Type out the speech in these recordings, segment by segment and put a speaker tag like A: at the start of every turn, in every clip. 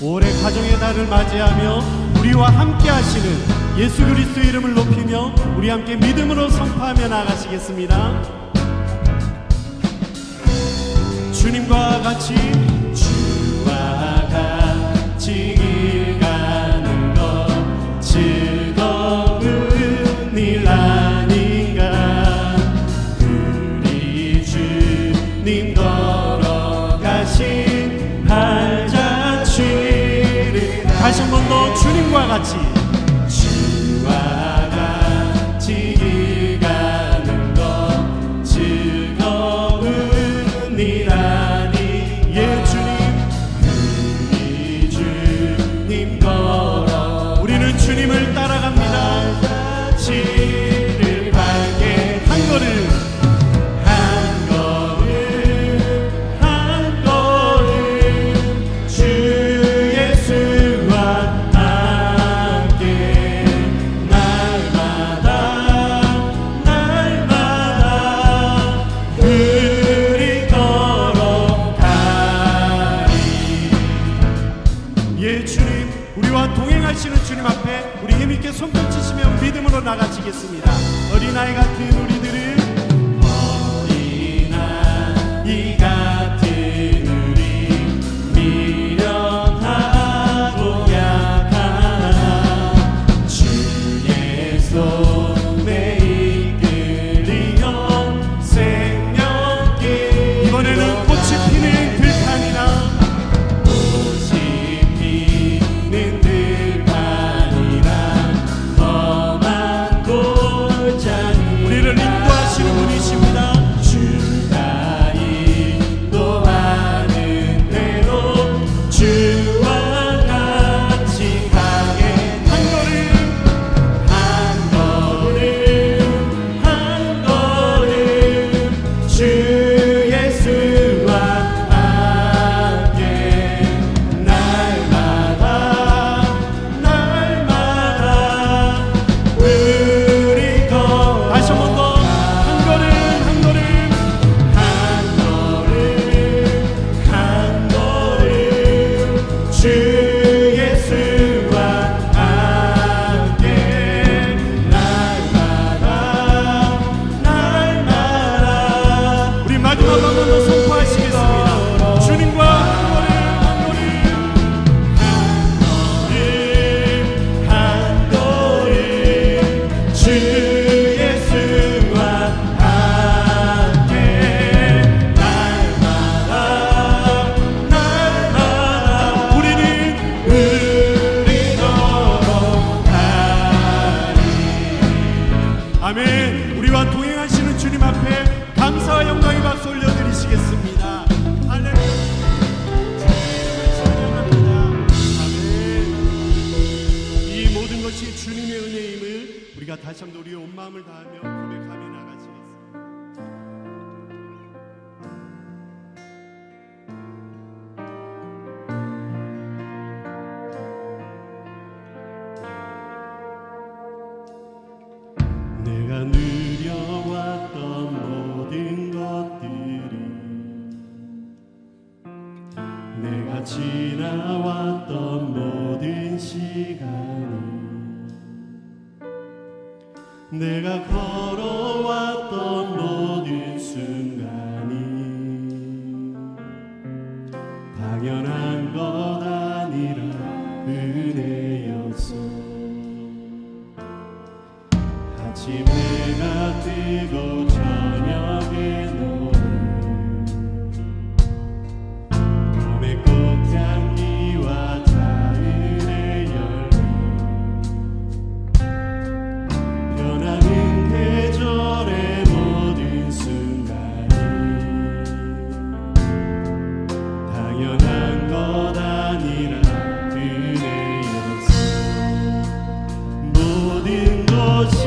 A: 올해 가정의 달을 맞이하며 우리와 함께 하시는 예수 그리스도의 이름을 높이며 우리 함께 믿음으로 선포하며 나가시겠습니다. 주님과 같이 주와 같이 길 가는 것 즐거운 일 아닌가. 우리 주님 걸어가신 발자취를 다시 한 번 더 주님과 같이 주와 같이 길 가는 것 즐거운 일 아니. 예 주님, 우리 주님 걸어 우리는 주님을 따라갑니다. 지를 밝게 한 걸음 한 걸음 한 걸음 주 예수와 함께 날마다 날마다 우리 걸어가리. 예 주님, 우리와 동행하시는 주님 앞에 우리 힘있게 손뼉치시며 믿음으로 나가시겠습니다. 어린아이 같은 우리들은 어린아이 같은 우리 미련하고 약하나 주의 손에 이끌리어 생명길. 이번에는 꽃이 피는 들판이나 꽃이 피는 들판이나 험한 골짜기 우리를 인도하시는 분이십니다. 주가 인도하는 대로 주와 같이 가게 한 걸음 한 걸음 한 걸음 주 예수와 함께 날마다 날마다 우리 거 다시 한 번 더 한 걸음 한 걸음 한 걸음 한 걸음 주 예수와 함께 날마다 날마다. 우리 마지막 한 번 더 선포하시겠습니다. 주님과 한 걸음 한 걸음 한 걸음 주 예수와 함께 날마다 날마다 우리 걸어가리. 아멘. 우리와 동행하시는 주님 앞에 감사와 영광의 박수 올려드리시겠습니다. 할렐루야. 찬양합니다. 아멘. 이 모든 것이 주님의 은혜임을 우리가 다시 한번 우리의 온 마음을 다하며 고백하며 나가시겠습니다. 내가 누려왔던 모든 것들이 내가 지나왔던 모든 시간이 내가 걸어왔던 모든 순간이 당연한 것 아니라 은혜였어. 아침 해가 뜨고 저녁에 노는 봄의 꽃향기와 가을의 열매 변하는 계절의 모든 순간이 당연한 것 아니라 은혜였어. 모든 것이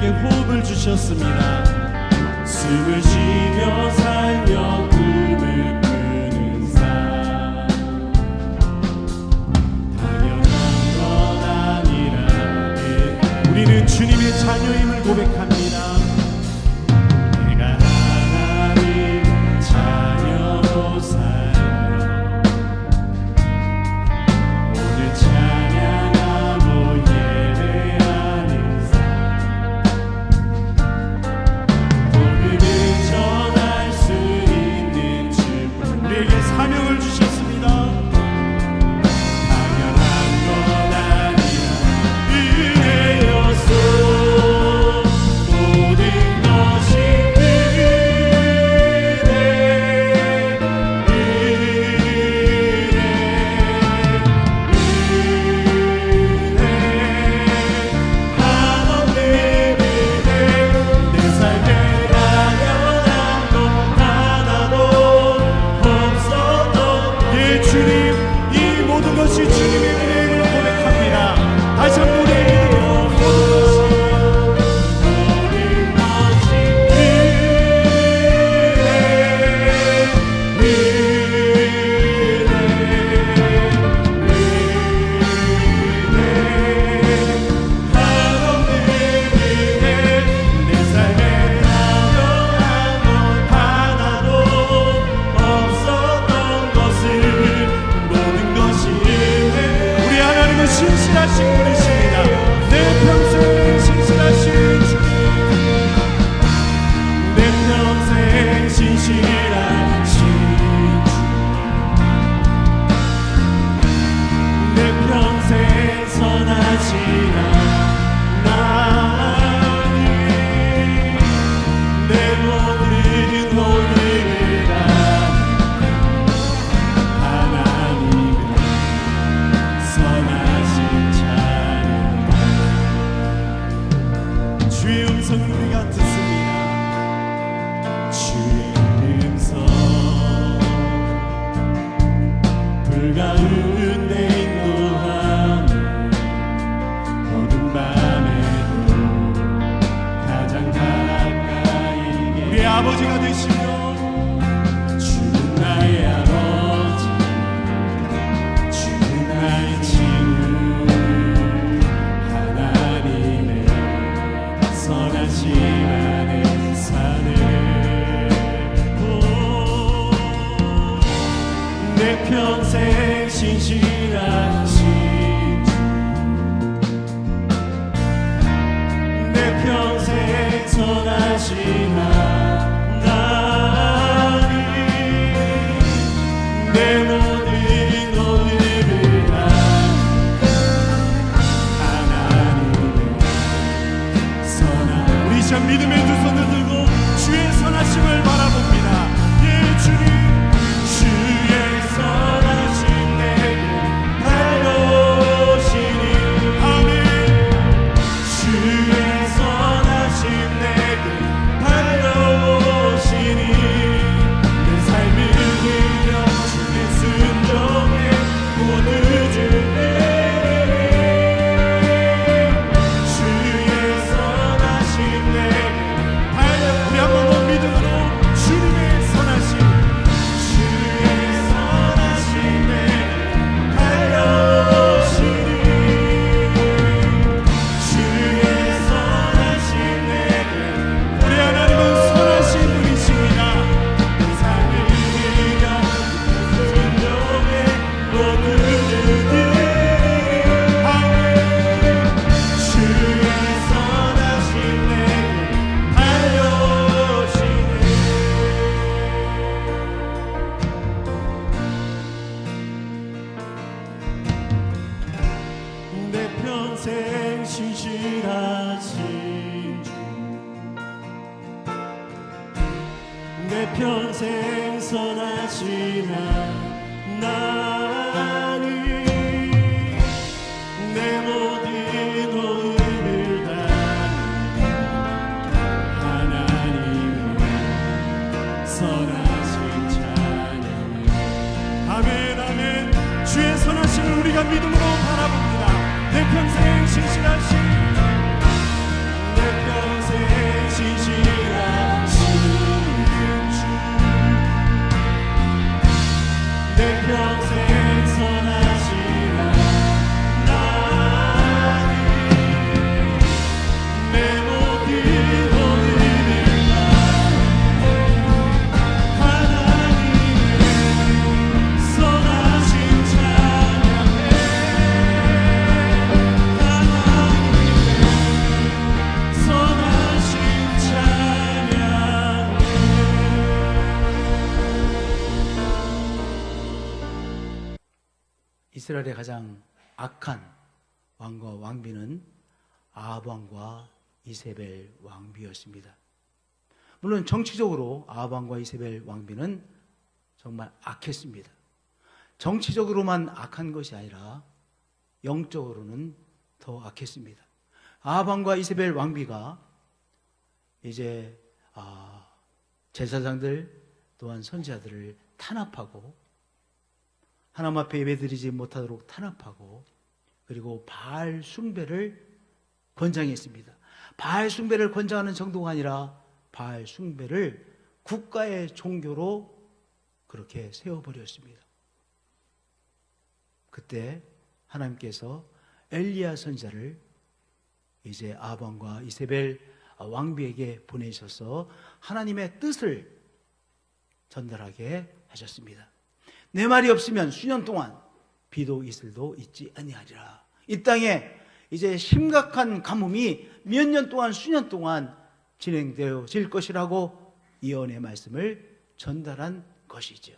A: 우리에게 호흡을 주셨습니다. 숨을 쉬며 살며 꿈을 꾸는 삶, 당연한 건 아니라네. 우리는 주님의 자녀임을 고백합니다. 내가 하나님 자녀로 살며 오늘 찬양하고 예배하는 삶, 복음을 전할 수 있는 주, 우리에게 사명을 주셨습니다. 당연한 건 아니라 은혜였소. 모든 것이 한없는 은혜, 내 삶에 당연한 것 하나도 없었던. 예, 주님, 이 모든 것이 주님의 은혜를 고백합니다. 다시 한번 우리의 믿음으로 모든 것이 신실하신 분이십니다. 내 평생 신실하신 주님, 내 평생 신실하신 주, 내 평생 선하신 하나님, 내 모든 오늘을 하나님은 선하신 주의 음성 우리가 듣습니다. 주의 음성 불 가운데 인도하는 어둠 밤에도 가장 가까이 우리 아버지가 되시며, 주는 나의 아버지, 주는 나의 친구, 하나님의 선하신 안에 사는 내 평생 신실하신 주, 내 평생 선하신 하나님, 내 모든 오늘을 하나님의 우리 시간 믿음의 두 손을 들고 주의 선하심을 바라봅니다. 예, 주님, 주의 선하심 내게 달려오시니, 아멘. 주의 선하심 내게 달려오시니, 내 삶을 위하여 주의 순종에 모두 주네. 우리 한 번 더 믿음으로 주님의 선하심, 주의 선하심 내게 달려오시니, 주의 선하심 내게. 우리 하나님은 선하신 분이십니다. 내 삶을 위하여 순종에 모두 주니, 아멘. 주의 선하심 내게 내 평생 신실하신 주, 내 평생 선하신 하나님, 내 모든 오늘을 다 하나님의 선하신 찬양. 아멘, 아멘. 주의 선하심을 우리가 믿음으로 바라봅니다. 내 평생 신실하신, 내 평생
B: 이스라엘의 가장 악한 왕과 왕비는 아합 왕과 이세벨 왕비였습니다. 물론 정치적으로 아합 왕과 이세벨 왕비는 정말 악했습니다. 정치적으로만 악한 것이 아니라 영적으로는 더 악했습니다. 아합 왕과 이세벨 왕비가 이제 제사장들 또한 선지자들을 탄압하고 하나님 앞에 예배드리지 못하도록 탄압하고 그리고 바알 숭배를 권장했습니다. 바알 숭배를 권장하는 정도가 아니라 바알 숭배를 국가의 종교로 그렇게 세워버렸습니다. 그때 하나님께서 엘리야 선지자를 이제 아합 왕과 이세벨 왕비에게 보내셔서 하나님의 뜻을 전달하게 하셨습니다. 내 말이 없으면 수년 동안 비도 이슬도 있지 아니하리라. 이 땅에 이제 심각한 가뭄이 몇 년 동안 수년 동안 진행되어질 것이라고 예언의 말씀을 전달한 것이죠.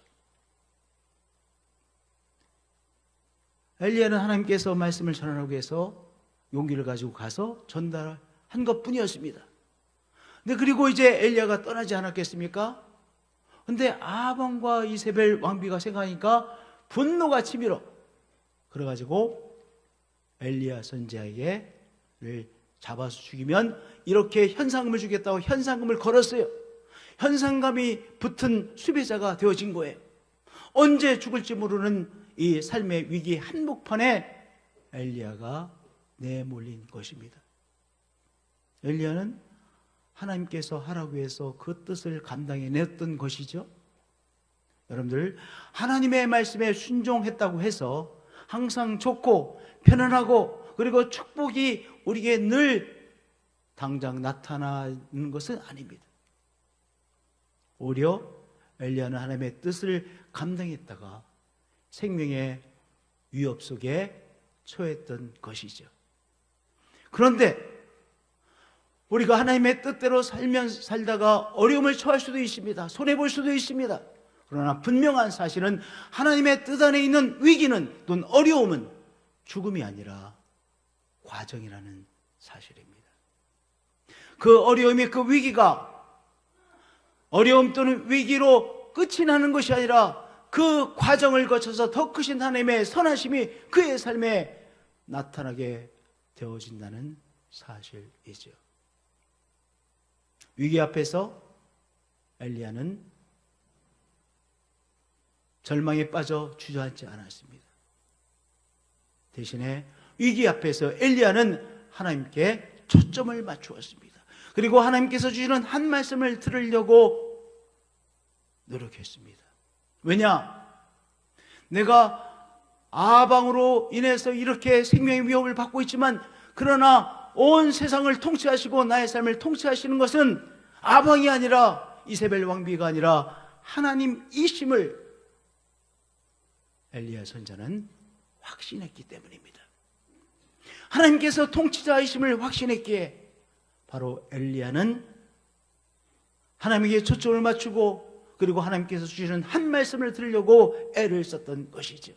B: 엘리야는 하나님께서 말씀을 전하라고 해서 용기를 가지고 가서 전달한 것뿐이었습니다. 근데 그리고 이제 엘리야가 떠나지 않았겠습니까? 근데 아합 왕과 이세벨 왕비가 생각하니까 분노가 치밀어. 그래가지고 엘리야 선지자에게를 잡아서 죽이면 이렇게 현상금을 주겠다고 현상금을 걸었어요. 현상금이 붙은 수배자가 되어진 거예요. 언제 죽을지 모르는 이 삶의 위기 한복판에 엘리야가 내몰린 것입니다. 엘리야는 하나님께서 하라고 해서 그 뜻을 감당해냈던 것이죠. 여러분들, 하나님의 말씀에 순종했다고 해서 항상 좋고 편안하고 그리고 축복이 우리에게 늘 당장 나타나는 것은 아닙니다. 오히려 엘리야는 하나님의 뜻을 감당했다가 생명의 위협 속에 처했던 것이죠. 그런데 우리가 하나님의 뜻대로 살다가 어려움을 처할 수도 있습니다. 손해볼 수도 있습니다. 그러나 분명한 사실은 하나님의 뜻 안에 있는 위기는 또는 어려움은 죽음이 아니라 과정이라는 사실입니다. 그 어려움이 그 위기가 어려움 또는 위기로 끝이 나는 것이 아니라 그 과정을 거쳐서 더 크신 하나님의 선하심이 그의 삶에 나타나게 되어진다는 사실이죠. 위기 앞에서 엘리야는 절망에 빠져 주저앉지 않았습니다. 대신에 위기 앞에서 엘리야는 하나님께 초점을 맞추었습니다. 그리고 하나님께서 주시는 한 말씀을 들으려고 노력했습니다. 왜냐? 내가 아방으로 인해서 이렇게 생명의 위협을 받고 있지만 그러나 온 세상을 통치하시고 나의 삶을 통치하시는 것은 아방이 아니라 이세벨 왕비가 아니라 하나님이심을 엘리야 선지자는 확신했기 때문입니다. 하나님께서 통치자이심을 확신했기에 바로 엘리야는 하나님에게 초점을 맞추고 그리고 하나님께서 주시는 한 말씀을 들으려고 애를 썼던 것이죠.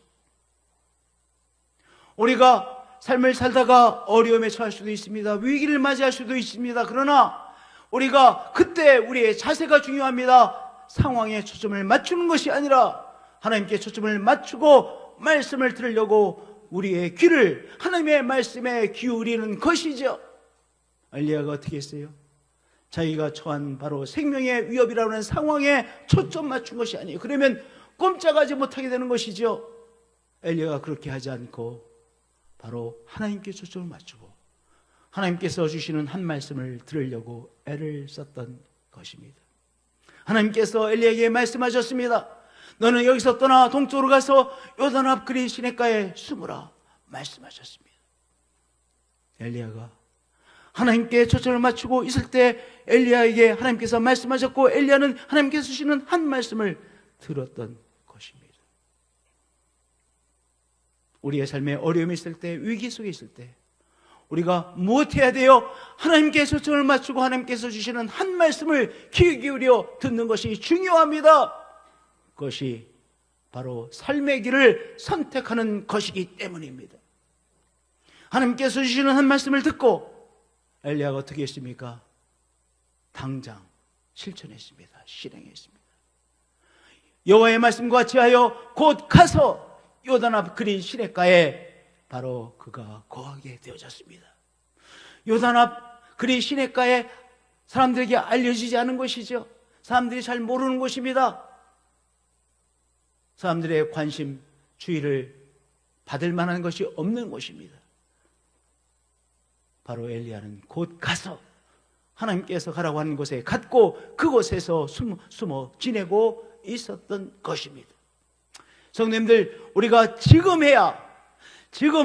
B: 우리가 삶을 살다가 어려움에 처할 수도 있습니다. 위기를 맞이할 수도 있습니다. 그러나 우리가 그때 우리의 자세가 중요합니다. 상황에 초점을 맞추는 것이 아니라 하나님께 초점을 맞추고 말씀을 들으려고 우리의 귀를 하나님의 말씀에 기울이는 것이죠. 엘리야가 어떻게 했어요? 자기가 처한 바로 생명의 위협이라고 하는 상황에 초점 맞춘 것이 아니에요. 그러면 꼼짝하지 못하게 되는 것이죠. 엘리야가 그렇게 하지 않고 바로 하나님께 초점을 맞추고 하나님께서 주시는 한 말씀을 들으려고 애를 썼던 것입니다. 하나님께서 엘리야에게 말씀하셨습니다. 너는 여기서 떠나 동쪽으로 가서 요단 앞 그린 시냇가에 숨으라 말씀하셨습니다. 엘리야가 하나님께 초점을 맞추고 있을 때 엘리야에게 하나님께서 말씀하셨고 엘리야는 하나님께서 주시는 한 말씀을 들었던 것입니다. 우리의 삶에 어려움이 있을 때, 위기 속에 있을 때 우리가 무엇해야 돼요? 하나님께 초점을 맞추고 하나님께서 주시는 한 말씀을 귀 기울여 듣는 것이 중요합니다. 그것이 바로 삶의 길을 선택하는 것이기 때문입니다. 하나님께서 주시는 한 말씀을 듣고 엘리야가 어떻게 했습니까? 당장 실천했습니다. 실행했습니다. 여호와의 말씀과 같이 하여 곧 가서 요단 앞 그린 시냇가에 바로 그가 거하게 되어졌습니다. 요단 앞 그린 시냇가에 사람들에게 알려지지 않은 것이죠. 사람들이 잘 모르는 곳입니다. 사람들의 관심, 주의를 받을 만한 것이 없는 곳입니다. 바로 엘리야는 곧 가서 하나님께서 가라고 하는 곳에 갔고 그곳에서 숨어 지내고 있었던 것입니다. 성도님들, 우리가 지금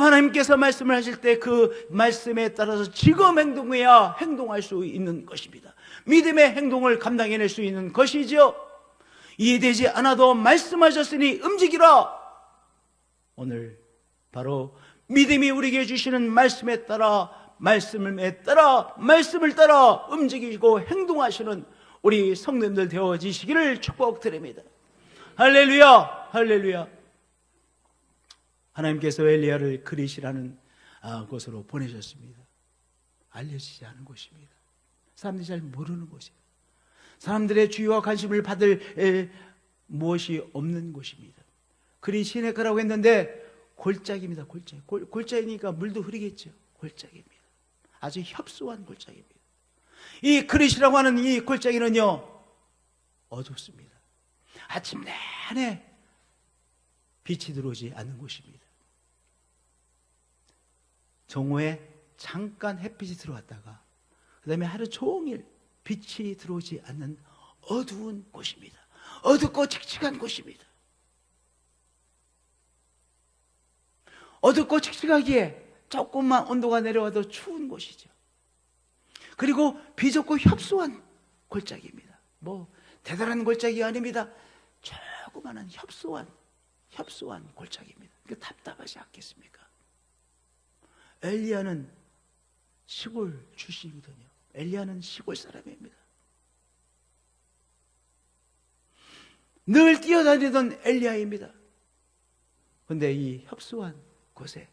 B: 하나님께서 말씀을 하실 때 그 말씀에 따라서 지금 행동해야 행동할 수 있는 것입니다. 믿음의 행동을 감당해낼 수 있는 것이죠. 이해되지 않아도 말씀하셨으니 움직이라. 오늘 바로 믿음이 우리에게 주시는 말씀을 따라 움직이고 행동하시는 우리 성도님들 되어지시기를 축복드립니다. 할렐루야, 할렐루야. 하나님께서 엘리야를 그릿이라는 곳으로 보내셨습니다. 알려지지 않은 곳입니다. 사람들이 잘 모르는 곳이에요. 사람들의 주의와 관심을 받을 무엇이 없는 곳입니다. 그린 시냇가라고 했는데 골짜기입니다. 골짜기니까 물도 흐르겠죠. 골짜기입니다. 아주 협소한 골짜기입니다. 이 그릿이라고 하는 이 골짜기는요, 어둡습니다. 아침 내내 빛이 들어오지 않는 곳입니다. 정오에 잠깐 햇빛이 들어왔다가 그 다음에 하루 종일 빛이 들어오지 않는 어두운 곳입니다. 어둡고 칙칙한 곳입니다. 어둡고 칙칙하기에 조금만 온도가 내려와도 추운 곳이죠. 그리고 비좁고 협소한 골짜기입니다. 뭐 대단한 골짜기가 아닙니다. 조그마한 협소한 골짜기입니다. 답답하지 않겠습니까? 엘리야는 시골 출신이거든요. 엘리야는 시골 사람입니다. 늘 뛰어다니던 엘리야입니다. 그런데 이 협소한 곳에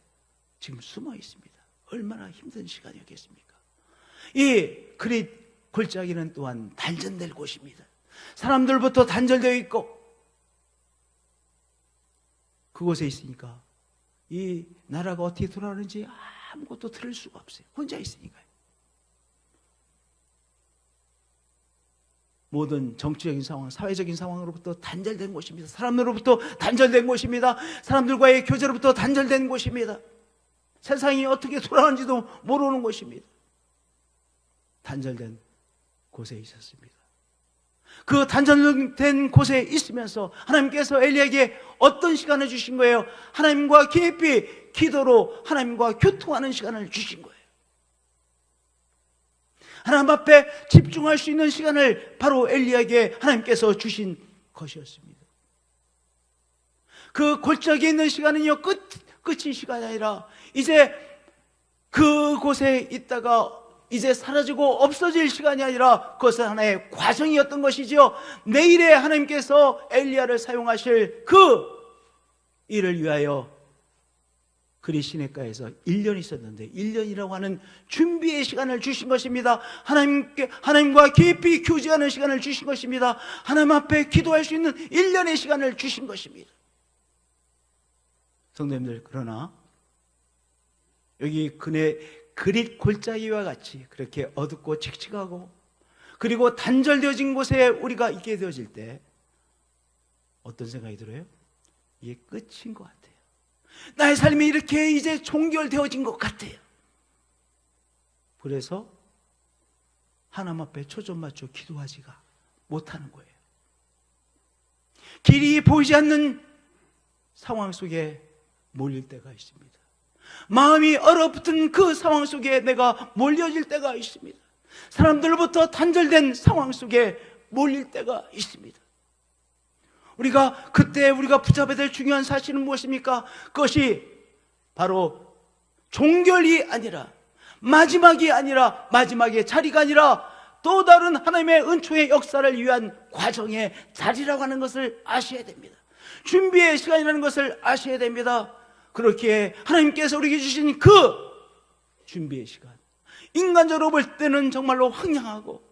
B: 지금 숨어 있습니다. 얼마나 힘든 시간이었겠습니까? 이 그릿 골짜기는 또한 단절될 곳입니다. 사람들부터 단절되어 있고 그곳에 있으니까 이 나라가 어떻게 돌아가는지 아무것도 들을 수가 없어요. 혼자 있으니까요. 모든 정치적인 상황, 사회적인 상황으로부터 단절된 곳입니다. 사람들로부터 단절된 곳입니다. 사람들과의 교제로부터 단절된 곳입니다. 세상이 어떻게 돌아가는지도 모르는 곳입니다. 단절된 곳에 있었습니다. 그 단절된 곳에 있으면서 하나님께서 엘리야에게 어떤 시간을 주신 거예요? 하나님과 깊이 기도로 하나님과 교통하는 시간을 주신 거예요. 하나님 앞에 집중할 수 있는 시간을 바로 엘리야에게 하나님께서 주신 것이었습니다. 그 골짜기에 있는 시간은요, 끝이 시간이 아니라 이제 그곳에 있다가 이제 사라지고 없어질 시간이 아니라 그것은 하나의 과정이었던 것이죠. 내일에 하나님께서 엘리야를 사용하실 그 일을 위하여 그릿 시냇가에서 1년이 있었는데 1년이라고 하는 준비의 시간을 주신 것입니다. 하나님과 깊이 교제하는 시간을 주신 것입니다. 하나님 앞에 기도할 수 있는 1년의 시간을 주신 것입니다. 성도님들, 그러나 여기 그릿 골짜기와 같이 그렇게 어둡고 칙칙하고 그리고 단절되어진 곳에 우리가 있게 되어질 때 어떤 생각이 들어요? 이게 끝인 것 같아요. 나의 삶이 이렇게 이제 종결되어진 것 같아요. 그래서 하나님 앞에 초점 맞춰 기도하지가 못하는 거예요. 길이 보이지 않는 상황 속에 몰릴 때가 있습니다. 마음이 얼어붙은 그 상황 속에 내가 몰려질 때가 있습니다. 사람들로부터 단절된 상황 속에 몰릴 때가 있습니다. 그때 우리가 붙잡아야 될 중요한 사실은 무엇입니까? 그것이 바로 종결이 아니라 마지막의 자리가 아니라 또 다른 하나님의 은총의 역사를 위한 과정의 자리라고 하는 것을 아셔야 됩니다. 준비의 시간이라는 것을 아셔야 됩니다. 그렇게 하나님께서 우리에게 주신 그 준비의 시간, 인간적으로 볼 때는 정말로 황량하고,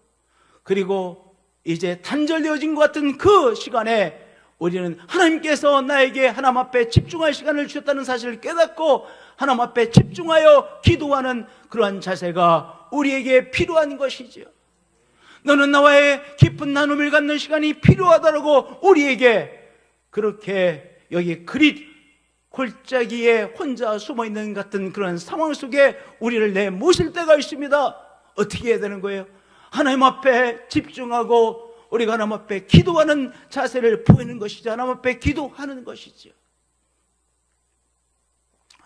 B: 그리고 이제 단절되어진 것 같은 그 시간에 우리는 하나님께서 나에게 하나님 앞에 집중할 시간을 주셨다는 사실을 깨닫고 하나님 앞에 집중하여 기도하는 그러한 자세가 우리에게 필요한 것이지요. 너는 나와의 깊은 나눔을 갖는 시간이 필요하다고 우리에게 그렇게 여기 그릿 골짜기에 혼자 숨어있는 같은 그런 상황 속에 우리를 내모실 때가 있습니다. 어떻게 해야 되는 거예요? 하나님 앞에 집중하고 우리가 하나님 앞에 기도하는 자세를 보이는 것이죠. 하나님 앞에 기도하는 것이죠.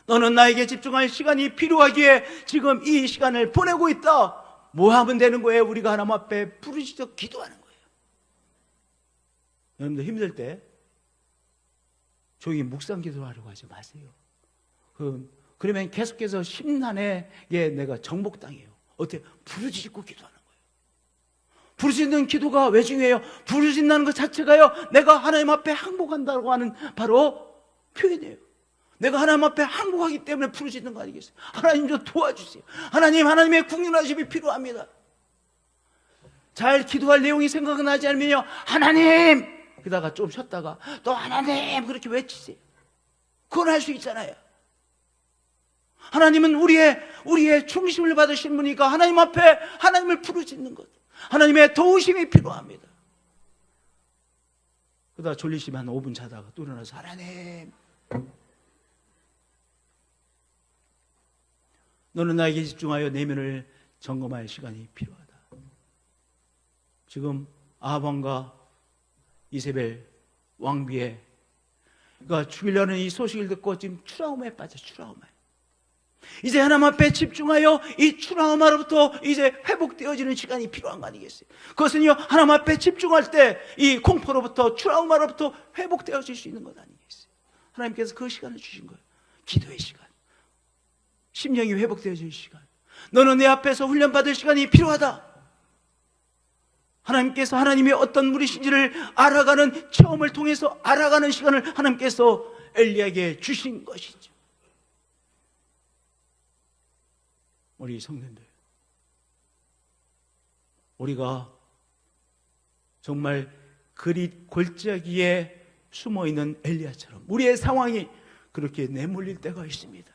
B: 너는 나에게 집중할 시간이 필요하기에 지금 이 시간을 보내고 있다. 뭐 하면 되는 거예요? 우리가 하나님 앞에 부르짖어 기도하는 거예요. 여러분들 힘들 때 조용히 묵상 기도하려고 하지 마세요. 그러면 계속해서 심란하게 내가 정복당해요. 어떻게? 부르짖고 기도하는 거예요. 부르짖는 기도가 왜 중요해요? 부르짖는 것 자체가요, 내가 하나님 앞에 항복한다고 하는 바로 표현이에요. 내가 하나님 앞에 항복하기 때문에 부르짖는 거 아니겠어요? 하나님 좀 도와주세요. 하나님의 국률하심이 필요합니다. 잘 기도할 내용이 생각나지 않으면요, 하나님! 그러다가 좀 쉬었다가 또 하나님! 그렇게 외치세요. 그건 할 수 있잖아요. 하나님은 우리의 중심을 받으신 분이니까 하나님 앞에 하나님을 부르짖는 것, 하나님의 도우심이 필요합니다. 그러다가 졸리시면 한 5분 자다가 또 일어나서 하나님, 너는 나에게 집중하여 내면을 점검할 시간이 필요하다. 지금 아합왕과 이세벨 왕비의 그가 죽이려는 이 소식을 듣고 지금 트라우마에 빠져. 트라우마. 이제 하나님 앞에 집중하여 이 트라우마로부터 이제 회복되어지는 시간이 필요한 거 아니겠어요? 그것은요, 하나님 앞에 집중할 때 이 공포로부터, 트라우마로부터 회복되어질 수 있는 것 아니겠어요? 하나님께서 그 시간을 주신 거예요. 기도의 시간, 심령이 회복되어질 시간. 너는 내 앞에서 훈련받을 시간이 필요하다. 하나님께서 하나님이 어떤 분이신지를 알아가는, 체험을 통해서 알아가는 시간을 하나님께서 엘리야에게 주신 것이죠. 우리 성도님들, 우리가 정말 그릿 골짜기에 숨어있는 엘리야처럼 우리의 상황이 그렇게 내몰릴 때가 있습니다.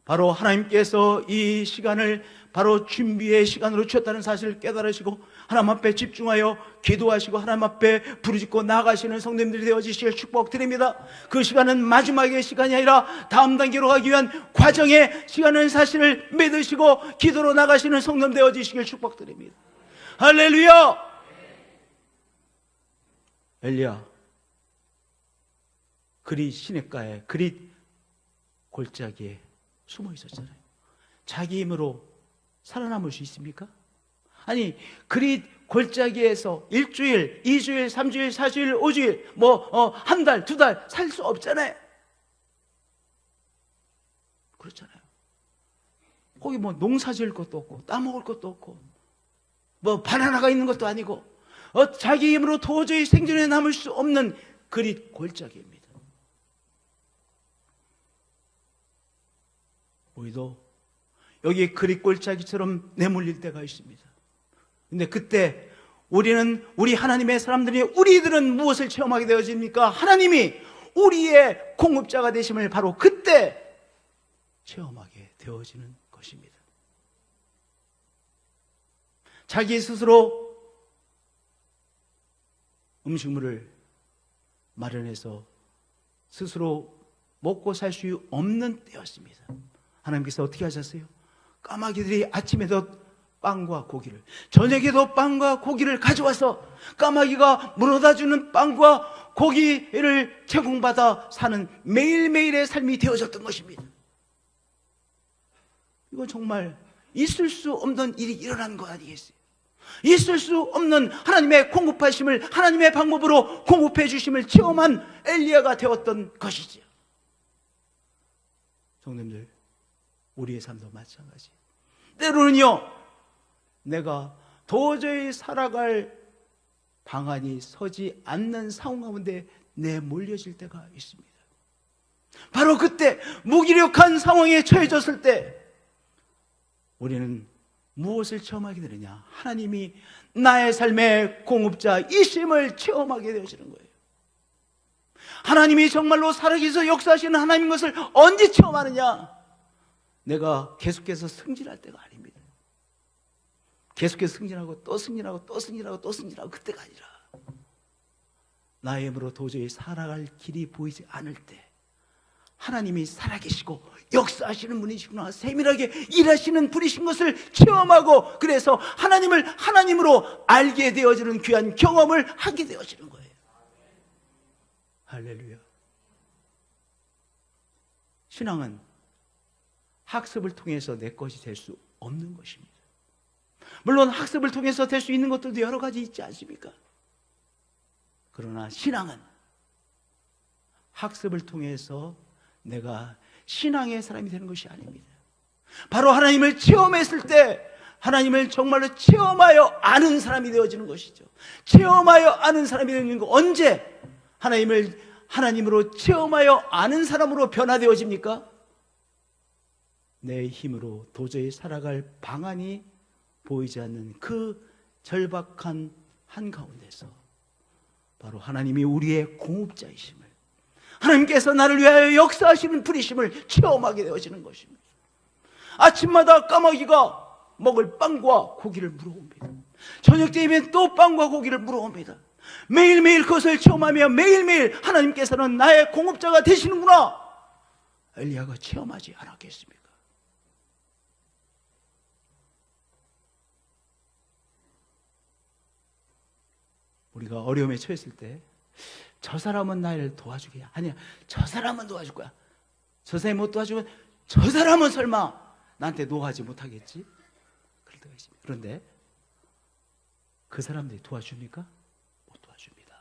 B: 바로 하나님께서 이 시간을 바로 준비의 시간으로 주셨다는 사실을 깨달으시고 하나님 앞에 집중하여 기도하시고 하나님 앞에 부르짖고 나아가시는 성도님들이 되어지시길 축복드립니다. 그 시간은 마지막의 시간이 아니라 다음 단계로 가기 위한 과정의 시간은 사실을 믿으시고 기도로 나가시는 성도님 되어지시길 축복드립니다. 할렐루야! 엘리야, 그릿 시냇가에, 그릿 골짜기에 숨어 있었잖아요. 자기 힘으로 살아남을 수 있습니까? 아니, 그릿 골짜기에서 1주일, 2주일, 3주일, 4주일, 5주일, 한 달, 2달 살 수 없잖아요. 그렇잖아요. 거기 농사 지을 것도 없고, 따먹을 것도 없고, 바나나가 있는 것도 아니고, 자기 힘으로 도저히 생존해 남을 수 없는 그릿 골짜기입니다. 우리도 여기 그릿 골짜기처럼 내몰릴 때가 있습니다. 근데 그때 우리 하나님의 사람들이, 우리들은 무엇을 체험하게 되어집니까? 하나님이 우리의 공급자가 되심을 바로 그때 체험하게 되어지는 것입니다. 자기 스스로 음식물을 마련해서 스스로 먹고 살 수 없는 때였습니다. 하나님께서 어떻게 하셨어요? 까마귀들이 아침에도 빵과 고기를, 저녁에도 빵과 고기를 가져와서 까마귀가 물어다 주는 빵과 고기를 제공받아 사는 매일매일의 삶이 되어졌던 것입니다. 이건 정말 있을 수 없는 일이 일어난 것 아니겠어요? 있을 수 없는 하나님의 공급하심을, 하나님의 방법으로 공급해 주심을 체험한 엘리야가 되었던 것이죠. 성도님들, 우리의 삶도 마찬가지. 때로는요, 내가 도저히 살아갈 방안이 서지 않는 상황 가운데 내몰려질 때가 있습니다. 바로 그때 무기력한 상황에 처해졌을 때 우리는 무엇을 체험하게 되느냐? 하나님이 나의 삶의 공급자이심을 체험하게 되어지는 거예요. 하나님이 정말로 살아계셔서 역사하시는 하나님인 것을 언제 체험하느냐? 내가 계속해서 승진할 때가 아닙니다. 계속해서 승진하고 또 승진하고 또 승진하고 또 승진하고 그때가 아니라 나의 힘으로 도저히 살아갈 길이 보이지 않을 때 하나님이 살아계시고 역사하시는 분이시구나, 세밀하게 일하시는 분이신 것을 체험하고, 그래서 하나님을 하나님으로 알게 되어지는 귀한 경험을 하게 되어지는 거예요. 할렐루야. 신앙은 학습을 통해서 내 것이 될 수 없는 것입니다. 물론 학습을 통해서 될 수 있는 것들도 여러 가지 있지 않습니까? 그러나 신앙은 학습을 통해서 내가 신앙의 사람이 되는 것이 아닙니다. 바로 하나님을 체험했을 때 하나님을 정말로 체험하여 아는 사람이 되어지는 것이죠. 체험하여 아는 사람이 되는 거, 언제 하나님을 하나님으로 체험하여 아는 사람으로 변화되어집니까? 내 힘으로 도저히 살아갈 방안이 보이지 않는 그 절박한 한가운데서 바로 하나님이 우리의 공급자이심을, 하나님께서 나를 위하여 역사하시는 분이심을 체험하게 되어지는 것입니다. 아침마다 까마귀가 먹을 빵과 고기를 물어옵니다. 저녁 때이면 또 빵과 고기를 물어옵니다. 매일매일 그것을 체험하며 매일매일 하나님께서는 나의 공급자가 되시는구나, 엘리야가 체험하지 않았겠습니까? 우리가 어려움에 처했을 때 저 사람은 나를 도와주겠냐? 아니야, 저 사람은 도와줄 거야. 저 사람이 못 도와주면 저 사람은 설마 나한테 노하지 못하겠지? 그럴 때가 있습니다. 그런데 그 사람들이 도와줍니까? 못 도와줍니다.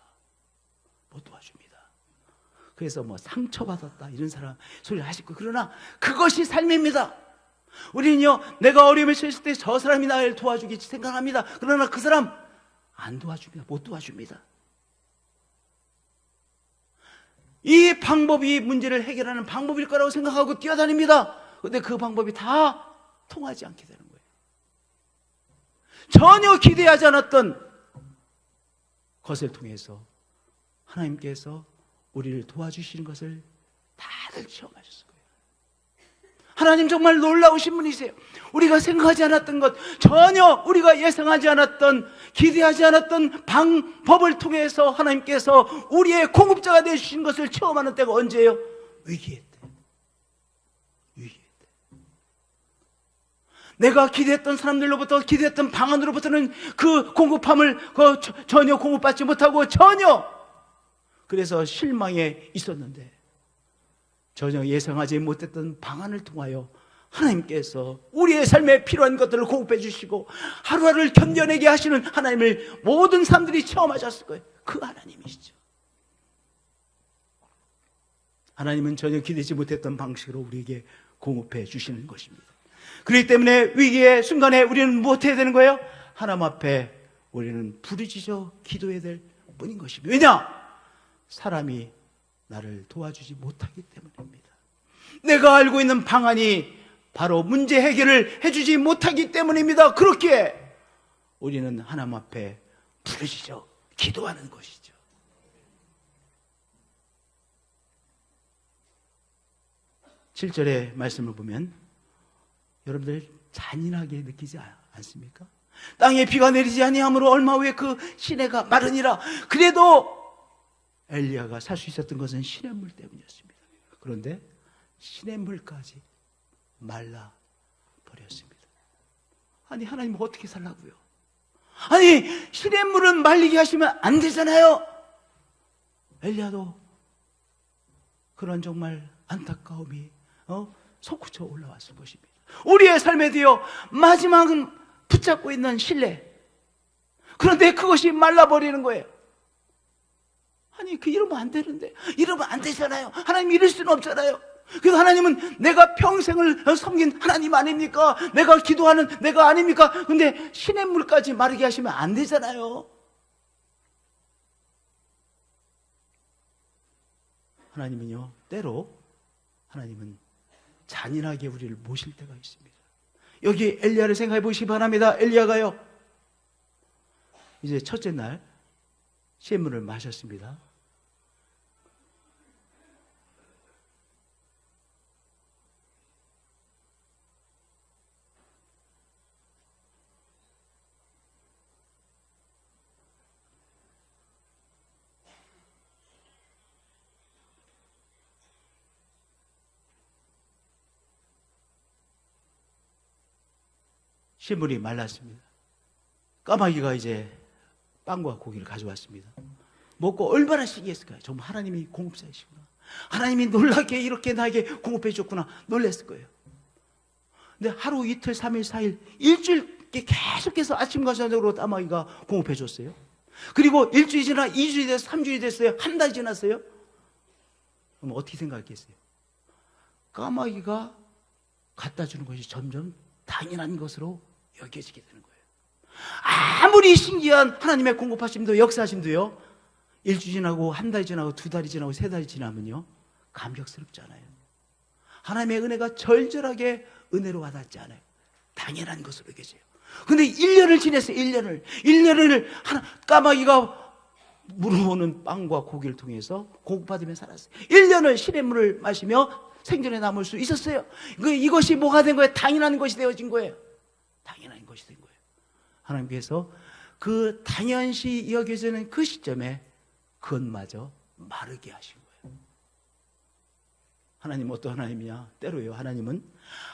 B: 못 도와줍니다. 그래서 뭐 상처받았다 이런 사람 소리를 하실 거예요. 그러나 그것이 삶입니다. 우리는요, 내가 어려움에 처했을 때 저 사람이 나를 도와주겠지 생각합니다. 그러나 그 사람 안 도와줍니다. 못 도와줍니다. 이 방법이 문제를 해결하는 방법일 거라고 생각하고 뛰어다닙니다. 그런데 그 방법이 다 통하지 않게 되는 거예요. 전혀 기대하지 않았던 것을 통해서 하나님께서 우리를 도와주시는 것을 다들 체험하셨을 거예요. 하나님 정말 놀라우신 분이세요. 우리가 생각하지 않았던 것, 전혀 우리가 예상하지 않았던, 기대하지 않았던 방법을 통해서 하나님께서 우리의 공급자가 되시는 것을 체험하는 때가 언제예요? 위기의 때. 위기의 때. 내가 기대했던 사람들로부터, 기대했던 방안으로부터는 그 공급함을 전혀 공급받지 못하고 전혀, 그래서 실망에 있었는데 전혀 예상하지 못했던 방안을 통하여 하나님께서 우리의 삶에 필요한 것들을 공급해 주시고 하루하루를 견뎌내게 하시는 하나님을 모든 사람들이 체험하셨을 거예요. 그 하나님이시죠. 하나님은 전혀 기대지 못했던 방식으로 우리에게 공급해 주시는 것입니다. 그렇기 때문에 위기의 순간에 우리는 무엇해야 되는 거예요? 하나님 앞에 우리는 부르짖어 기도해야 될 뿐인 것입니다. 왜냐? 사람이 나를 도와주지 못하기 때문입니다. 내가 알고 있는 방안이 바로 문제 해결을 해주지 못하기 때문입니다. 그렇게 우리는 하나님 앞에 부르짖어 기도하는 것이죠. 칠 절의 말씀을 보면 여러분들 잔인하게 느끼지 않습니까? 땅에 비가 내리지 아니하므로 얼마 후에 그 시내가 마르니라. 그래도 엘리야가 살 수 있었던 것은 시냇물 때문이었습니다. 그런데 시냇물까지 말라 버렸습니다. 아니, 하나님 어떻게 살라고요? 아니, 시냇물은 말리게 하시면 안 되잖아요. 엘리야도 그런 정말 안타까움이 솟구쳐 올라왔을 것입니다. 우리의 삶에 대해 마지막은 붙잡고 있는 신뢰, 그런데 그것이 말라버리는 거예요. 아니, 이러면 안 되는데, 이러면 안 되잖아요. 하나님 이럴 수는 없잖아요. 그래서 하나님은 내가 평생을 섬긴 하나님 아닙니까? 내가 기도하는 내가 아닙니까? 근데 시냇물까지 마르게 하시면 안 되잖아요. 하나님은요, 때로 하나님은 잔인하게 우리를 모실 때가 있습니다. 여기 엘리야를 생각해 보시기 바랍니다. 엘리야가요, 이제 첫째 날 시냇물을 마셨습니다. 시물이 말랐습니다. 까마귀가 이제 빵과 고기를 가져왔습니다. 먹고 얼마나 신기했을까요? 정말 하나님이 공급자이시구나. 하나님이 놀랍게 이렇게 나에게 공급해 줬구나. 놀랐을 거예요. 근데 하루, 이틀, 3일, 4일, 일주일 계속해서 아침과 저녁으로 까마귀가 공급해 줬어요. 그리고 일주일이 지나 2주일이 됐어요. 3주일이 됐어요. 한 달이 지났어요. 그럼 어떻게 생각했겠어요? 까마귀가 갖다 주는 것이 점점 당연한 것으로 여겨지게 되는 거예요. 아무리 신기한 하나님의 공급하심도 역사하심도요, 일주 지나고 한 달 지나고 두 달이 지나고 세 달이 지나면요 감격스럽지 않아요. 하나님의 은혜가 절절하게 은혜로 와닿지 않아요. 당연한 것으로 여겨져요. 근데 1년을 지냈어요. 1년을 까마귀가 물어오는 빵과 고기를 통해서 공급받으며 살았어요. 1년을 시냇물을 마시며 생존에 남을 수 있었어요. 이것이 뭐가 된 거예요? 당연한 것이 되어진 거예요. 당연한 것이 된 거예요. 하나님께서 그 당연시 여겨지는 그 시점에 그것마저 마르게 하신 거예요. 하나님 어떤 하나님이냐? 때로요, 하나님은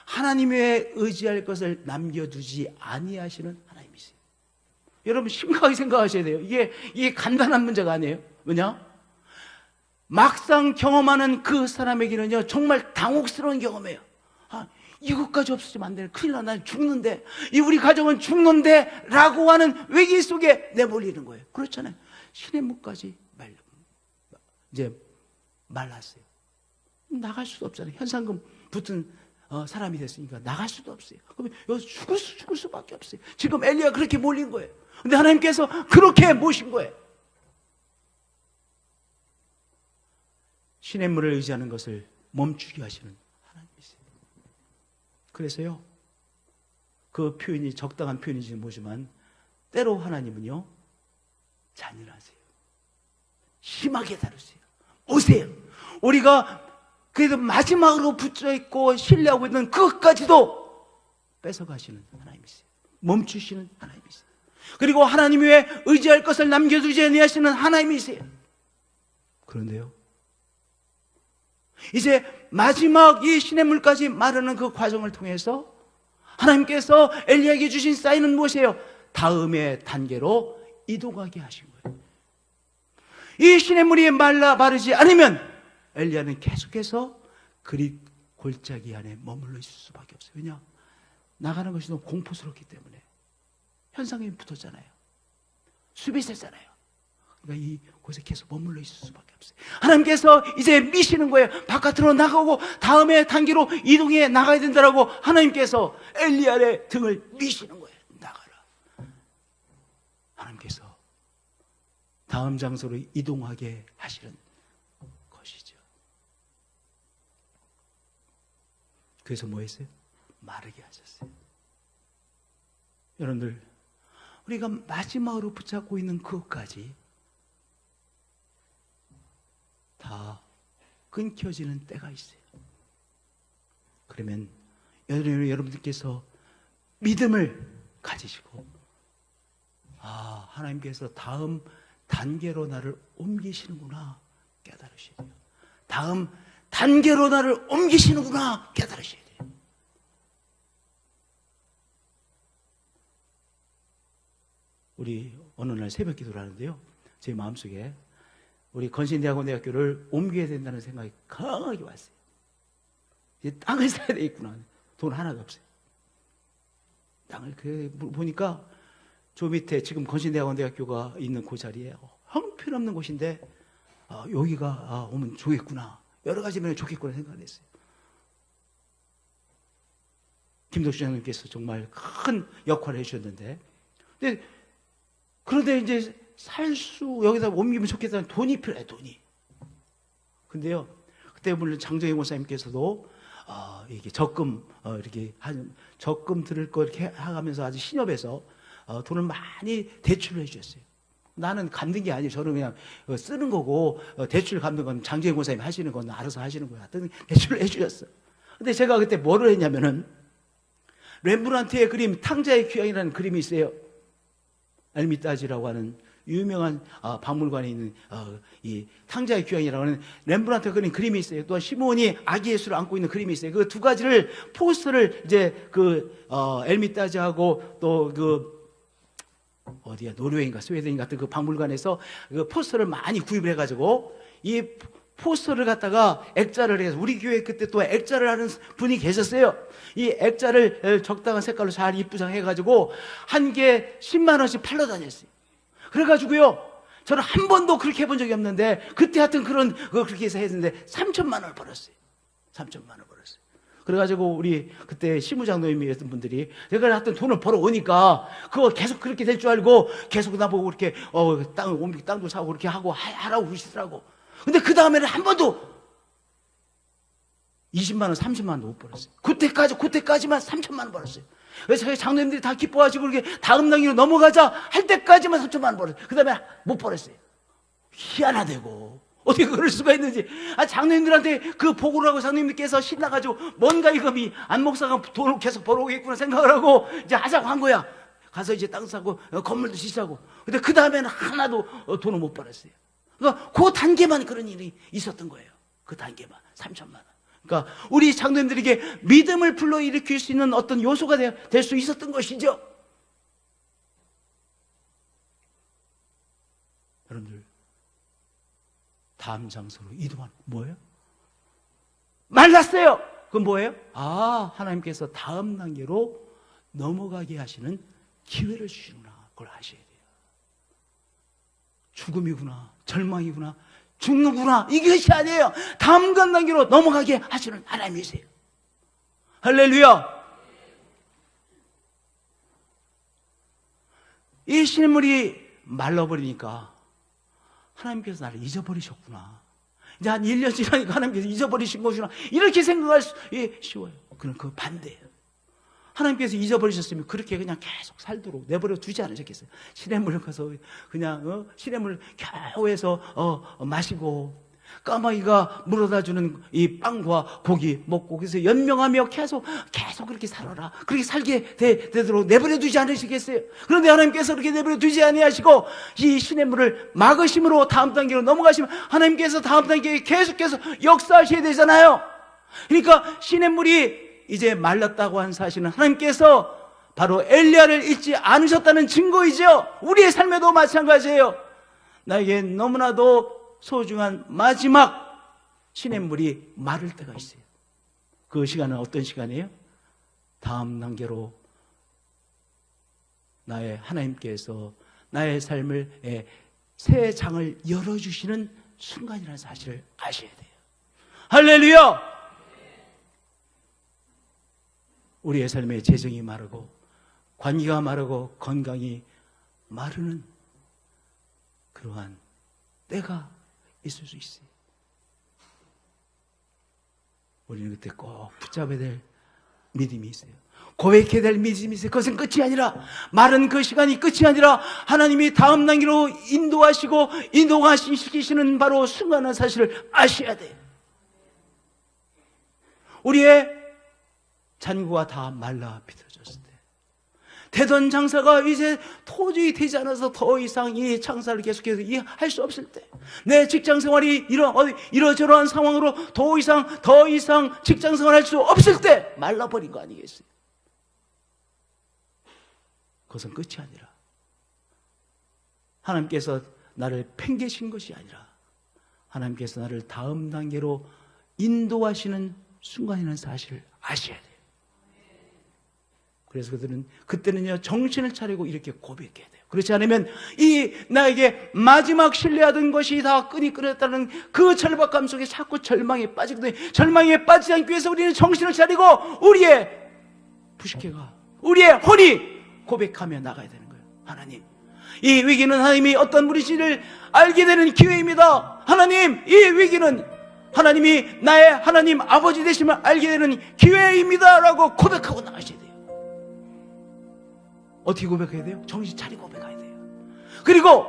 B: 하나님 외에 의지할 것을 남겨두지 아니하시는 하나님이세요. 여러분 심각하게 생각하셔야 돼요. 이게 간단한 문제가 아니에요. 뭐냐? 막상 경험하는 그 사람에게는요, 정말 당혹스러운 경험이에요. 이것까지 없어지면 안 돼. 큰일 나. 난 죽는데. 우리 가정은 죽는데. 라고 하는 외기 속에 내몰리는 거예요. 그렇잖아요. 시냇물까지 이제 말랐어요. 나갈 수도 없잖아요. 현상금 붙은 사람이 됐으니까 나갈 수도 없어요. 그럼 여기서 죽을 수밖에 없어요. 지금 엘리야가 그렇게 몰린 거예요. 근데 하나님께서 그렇게 모신 거예요. 시냇물을 의지하는 것을 멈추게 하시는 하나님이세요. 그래서요, 그 표현이 적당한 표현인지는 모르지만 때로 하나님은요 잔인하세요. 심하게 다루세요. 오세요. 우리가 그래도 마지막으로 붙여있고 신뢰하고 있는 그것까지도 뺏어가시는 하나님이세요. 멈추시는 하나님이세요. 그리고 하나님 외에 의지할 것을 남겨두지 아니하시는 하나님이세요. 그런데요, 이제 마지막 이 시냇물까지 마르는 그 과정을 통해서 하나님께서 엘리야에게 주신 사인은 무엇이에요? 다음의 단계로 이동하게 하신 거예요. 이 시냇물이 마르지 않으면 엘리야는 계속해서 그릿 골짜기 안에 머물러 있을 수밖에 없어요. 왜냐? 나가는 것이 너무 공포스럽기 때문에. 현상이 붙었잖아요. 숲이 셌잖아요. 그러니까 이곳에 계속 머물러 있을 수밖에 없어요. 하나님께서 이제 미시는 거예요. 바깥으로 나가고 다음에 단계로 이동해 나가야 된다라고 하나님께서 엘리야의 등을 미시는 거예요. 나가라. 하나님께서 다음 장소로 이동하게 하시는 것이죠. 그래서 뭐 했어요? 마르게 하셨어요. 여러분들, 우리가 마지막으로 붙잡고 있는 그것까지 다 끊겨지는 때가 있어요. 그러면 여러분들께서 믿음을 가지시고, 하나님께서 다음 단계로 나를 옮기시는구나 깨달으셔야 돼요. 다음 단계로 나를 옮기시는구나 깨달으셔야 돼요. 우리 어느 날 새벽 기도를 하는데요, 제 마음속에 우리 건신대학원대학교를 옮겨야 된다는 생각이 강하게 왔어요. 이제 땅을 사야 되겠구나. 돈 하나도 없어요. 땅을 보니까 저 밑에 지금 건신대학원대학교가 있는 그 자리에 형편없는 곳인데 여기가 오면 좋겠구나. 여러 가지 면에 좋겠구나 생각했어요. 김덕수 장님께서 정말 큰 역할을 해주셨는데, 그런데 이제 여기다 옮기면 좋겠다는 돈이 필요해, 돈이. 근데요, 그때 물론 장정희 목사님께서도 이게 적금 이렇게 적금 들을 거 이렇게 하면서 아주 신협에서 돈을 많이 대출을 해주셨어요. 나는 갚는 게 아니에요. 저는 그냥 쓰는 거고 대출 갚는 건 장정희 목사님 하시는 건 알아서 하시는 거야. 하여튼 대출을 해주셨어. 근데 제가 그때 뭐를 했냐면은 렘브란트의 그림 탕자의 귀향이라는 그림이 있어요. 엘미따지라고 하는 유명한 박물관에 있는 이 탕자의 귀향이라고 하는 렘브란트가 그린 그림이 있어요. 또 시몬이 아기 예수를 안고 있는 그림이 있어요. 그 두 가지를 포스터를 이제 엘미따지하고 또 어디야 노르웨이인가 스웨덴 같은 그 박물관에서 그 포스터를 많이 구입을 해가지고 이 포스터를 갖다가 액자를 해서 우리 교회 그때 또 액자를 하는 분이 계셨어요. 이 액자를 적당한 색깔로 잘 입부장해가지고 한 개 10만 원씩 팔러 다녔어요. 그래가지고요, 저는 한 번도 그렇게 해본 적이 없는데 그때 하여튼 그렇게 해서 했는데 3천만 원을 벌었어요. 3천만 원 벌었어요. 그래가지고 우리 그때 시무장로님이었던 분들이 제가 하여튼 돈을 벌어오니까 그거 계속 그렇게 될 줄 알고 계속 나보고 이렇게 땅도 사고 그렇게 하고 하라고 그러시더라고. 근데 그 다음에는 한 번도 20만 원, 30만 원도 못 벌었어요. 그때까지만 3천만 원 벌었어요. 그래서 저희 장로님들이 다 기뻐하시고 이렇게 다음 단계로 넘어가자 할 때까지만 3천만 원 벌었어요. 그 다음에 못 벌었어요. 희한하대고. 어떻게 그럴 수가 있는지. 장로님들한테 그 보고를 하고 장로님들께서 신나가지고 뭔가 이금이 안 목사가 돈을 계속 벌어오겠구나 생각을 하고 이제 하자고 한 거야. 가서 이제 땅 사고 건물도 짓자고. 근데 그 다음에는 하나도 돈을 못 벌었어요. 그러니까 그 단계만 그런 일이 있었던 거예요. 그 단계만 3천만 원. 그러니까 우리 장로님들에게 믿음을 불러일으킬 수 있는 어떤 요소가 될 수 있었던 것이죠. 여러분들 다음 장소로 이동하는 뭐예요? 말랐어요. 그건 뭐예요? 하나님께서 다음 단계로 넘어가게 하시는 기회를 주시구나. 그걸 아셔야 돼요. 죽음이구나, 절망이구나, 죽는구나, 이것이 아니에요. 다음 단계로 넘어가게 하시는 하나님이세요. 할렐루야. 이 실물이 말라버리니까 하나님께서 나를 잊어버리셨구나. 이제 한 1년 지나니까 하나님께서 잊어버리신 것이구나. 이렇게 생각할 수 쉬워요. 그럼 그 반대예요. 하나님께서 잊어버리셨으면 그렇게 그냥 계속 살도록 내버려 두지 않으셨겠어요. 시냇물 가서 그냥 시냇물 겨우 해서 마시고 까마귀가 물어다 주는 이 빵과 고기 먹고 그래서 연명하며 계속 그렇게 살아라. 그렇게 살게 되도록 내버려 두지 않으시겠어요. 그런데 하나님께서 그렇게 내버려 두지 아니하시고 이 시냇물을 막으심으로 다음 단계로 넘어가시면 하나님께서 다음 단계에 계속해서 역사하셔야 되잖아요. 그러니까 시냇물이 이제 말랐다고 한 사실은 하나님께서 바로 엘리야를 잊지 않으셨다는 증거이죠. 우리의 삶에도 마찬가지예요. 나에게 너무나도 소중한 마지막 시냇물이 마를 때가 있어요. 그 시간은 어떤 시간이에요? 다음 단계로 나의 하나님께서 나의 삶을 새 장을 열어주시는 순간이라는 사실을 아셔야 돼요. 할렐루야! 우리의 삶에 재정이 마르고 관계가 마르고 건강이 마르는 그러한 때가 있을 수 있어요. 우리는 그때 꼭 붙잡아야 될 믿음이 있어요. 고백해야 될 믿음이 있어요. 그것은 끝이 아니라 마른 그 시간이 끝이 아니라 하나님이 다음 단계로 인도하시고 인도하시키시는 바로 순간의 사실을 아셔야 돼요. 우리의 잔고가 다 말라 비틀어졌을 때 되던 장사가 이제 도저히 되지 않아서 더 이상 이 장사를 계속해서 할 수 없을 때 내 직장 생활이 이러저러한 상황으로 더 이상 직장 생활 할 수 없을 때 말라버린 거 아니겠어요? 그것은 끝이 아니라 하나님께서 나를 팽개신 것이 아니라 하나님께서 나를 다음 단계로 인도하시는 순간이라는 사실을 아셔야 돼요. 그래서 그때는요 정신을 차리고 이렇게 고백해야 돼요. 그렇지 않으면 이 나에게 마지막 신뢰하던 것이 다 끈이 끊었다는 그 절박감 속에 자꾸 절망에 빠지거든요. 절망에 빠지지 않기 위해서 우리는 정신을 차리고 우리의 부식회가 우리의 혼이 고백하며 나가야 되는 거예요. 하나님, 이 위기는 하나님이 어떤 분이신지를 알게 되는 기회입니다. 하나님, 이 위기는 하나님이 나의 하나님 아버지 되심을 알게 되는 기회입니다 라고 고백하고 나가셔야 돼요. 어떻게 고백해야 돼요? 정신 차리고 고백해야 돼요. 그리고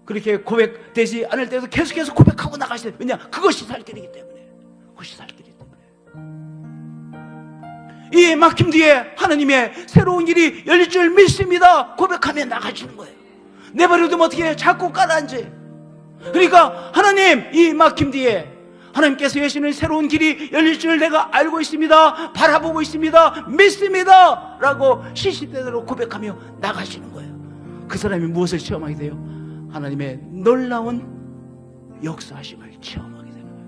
B: 그렇게 고백되지 않을 때도 계속해서 고백하고 나가셔야 돼요. 왜냐? 그것이 살 길이기 때문에. 그것이 살 길이기 때문에. 이 막힘 뒤에 하나님의 새로운 길이 열릴 줄 믿습니다. 고백하며 나가시는 거예요. 내버려두면 어떻게 해요? 자꾸 가라앉아요. 그러니까 하나님, 이 막힘 뒤에 하나님께서 여시는 새로운 길이 열릴 줄 내가 알고 있습니다. 바라보고 있습니다. 믿습니다 라고 시시때대로 고백하며 나가시는 거예요. 그 사람이 무엇을 체험하게 돼요? 하나님의 놀라운 역사하심을 체험하게 되는 거예요.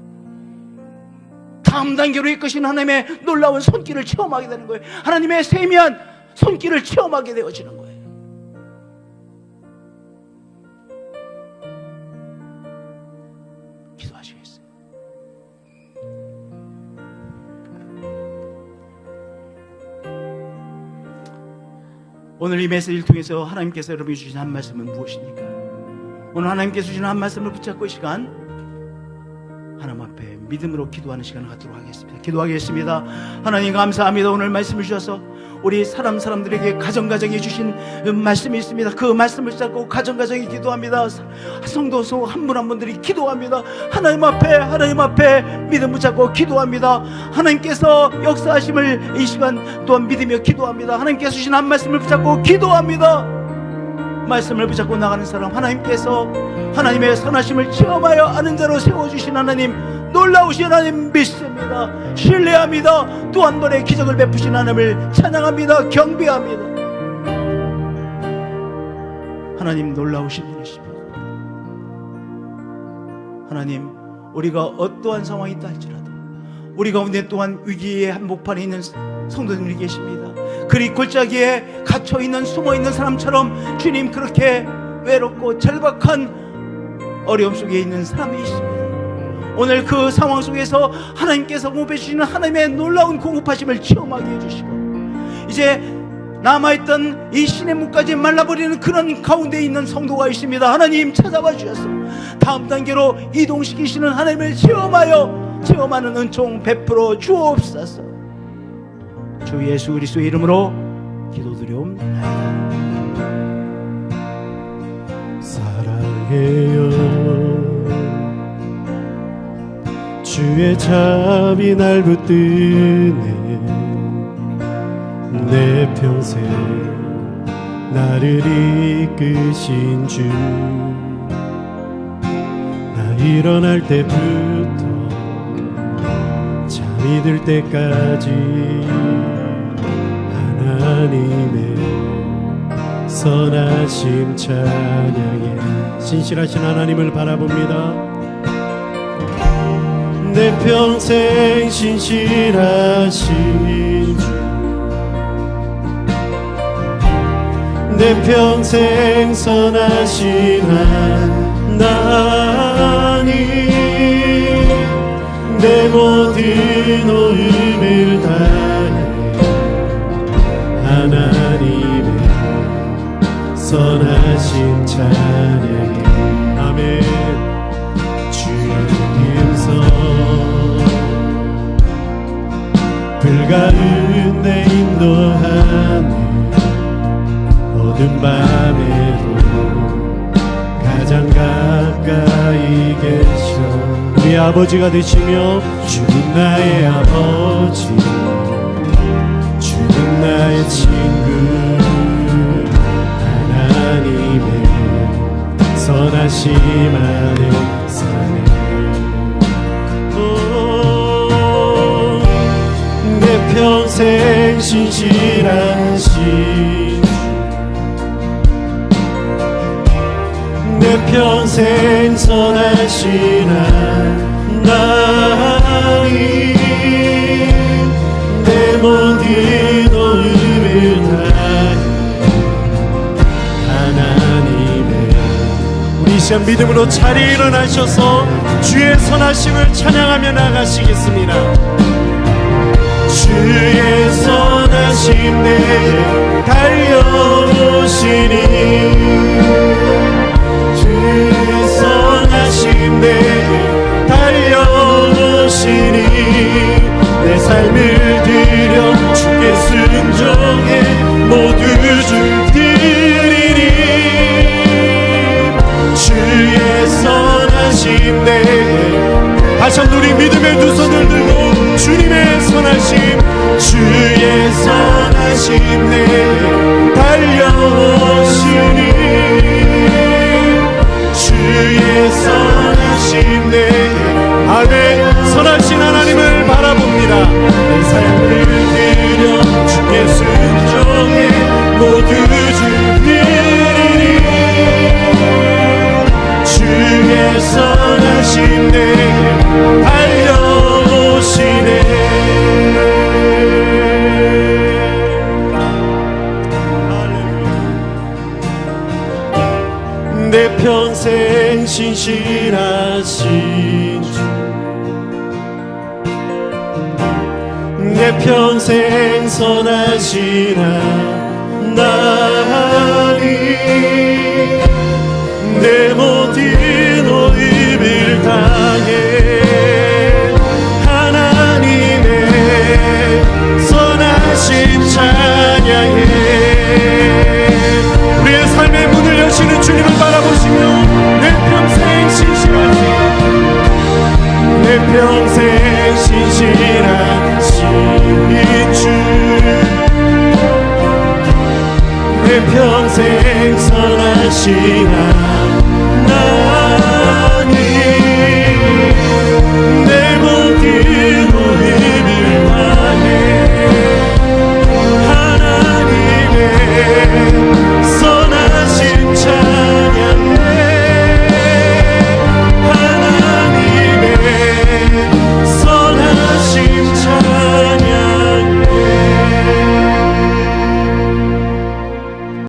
B: 다음 단계로 이끄신 하나님의 놀라운 손길을 체험하게 되는 거예요. 하나님의 세미한 손길을 체험하게 되어지는 거예요. 기도하시겠어요? 오늘 이 메시지를 통해서 하나님께서 여러분이 주신 한 말씀은 무엇입니까? 오늘 하나님께서 주신 한 말씀을 붙잡고 이 시간 하나님 앞에 믿음으로 기도하는 시간을 갖도록 하겠습니다. 기도하겠습니다. 하나님 감사합니다. 오늘 말씀을 주셔서 우리 사람들에게 가정가정에 주신 말씀이 있습니다. 그 말씀을 잡고 가정가정에 기도합니다. 성도 한 분 한 분들이 기도합니다. 하나님 앞에 믿음 붙잡고 기도합니다. 하나님께서 역사하심을 이 시간 또한 믿으며 기도합니다. 하나님께서 주신 한 말씀을 붙잡고 기도합니다. 말씀을 붙잡고 나가는 사람, 하나님께서 하나님의 선하심을 체험하여 아는 자로 세워주신 하나님, 놀라우신 하나님 믿습니다. 신뢰합니다. 또 한 번의 기적을 베푸신 하나님을 찬양합니다. 경배합니다. 하나님 놀라우신 분이십니다. 하나님, 우리가 어떠한 상황이 있다 할지라도 우리 가운데 또한 위기의 한복판에 있는 성도님이 계십니다. 그리 골짜기에 갇혀있는 숨어있는 사람처럼 주님, 그렇게 외롭고 절박한 어려움 속에 있는 사람이 있습니다. 오늘 그 상황 속에서 하나님께서 공급해주시는 하나님의 놀라운 공급하심을 체험하게 해주시고, 이제 남아있던 이 시냇물까지 말라버리는 그런 가운데 있는 성도가 있습니다. 하나님 찾아와 주셔서 다음 단계로 이동시키시는 하나님을 체험하는 은총 베풀어 주옵소서. 주 예수 그리스도의 이름으로 기도드리옵나이다.
A: 사랑해요, 주의 잠이 날 붙드네. 내 평생 나를 이끄신 주, 나 일어날 때부터 잠이 들 때까지 하나님의 선하심 찬양해. 신실하신 하나님을 바라봅니다. 내 평생 신실하신 주, 내 평생 선하신 하나님, 내 모든 호흡을 다해 하나님의 선하신 찬양해. 아멘. 주의 음성 불가운데 인도하네. 어두운 밤에도 가장 가까이 계셔. 우리 아버지가 되시며 주는 나의 아버지, 주는 나의 친구, 하나님의 선하심 안에 사네. 내 평생 신실하신, 내 평생 선하신 하나님, 내 모든 호흡을 다해 하나님의. 우리 이 시간 믿음으로 자리에 일어나셔서 주의 선하심을 찬양하며 나가시겠습니다. 주의 선하심 내게 달려오시니, 주의 선하심 내게 달려오시니, 다시 한번 우리 믿음의 두 손을 들고 주님의 선하심, 주의 선하심 내게 달려오시니, 주의 선하심 내게, 아멘. 선하신 하나님을 바라봅니다. 내 삶을 드려 주께 순종해 모두 주리니, 주의 선하심 내게 달려오시네. 내 평생 신실하신 주, 내 평생 선하신 하나님, 내 모든 호흡을 다해 하나님의 선하심 찬양해. 우리의 삶의 문을 여시는 주님을 바라보시며 내 평생 신실하신, 내 평생 신실하신 주, 내 평생 선하신 하나님,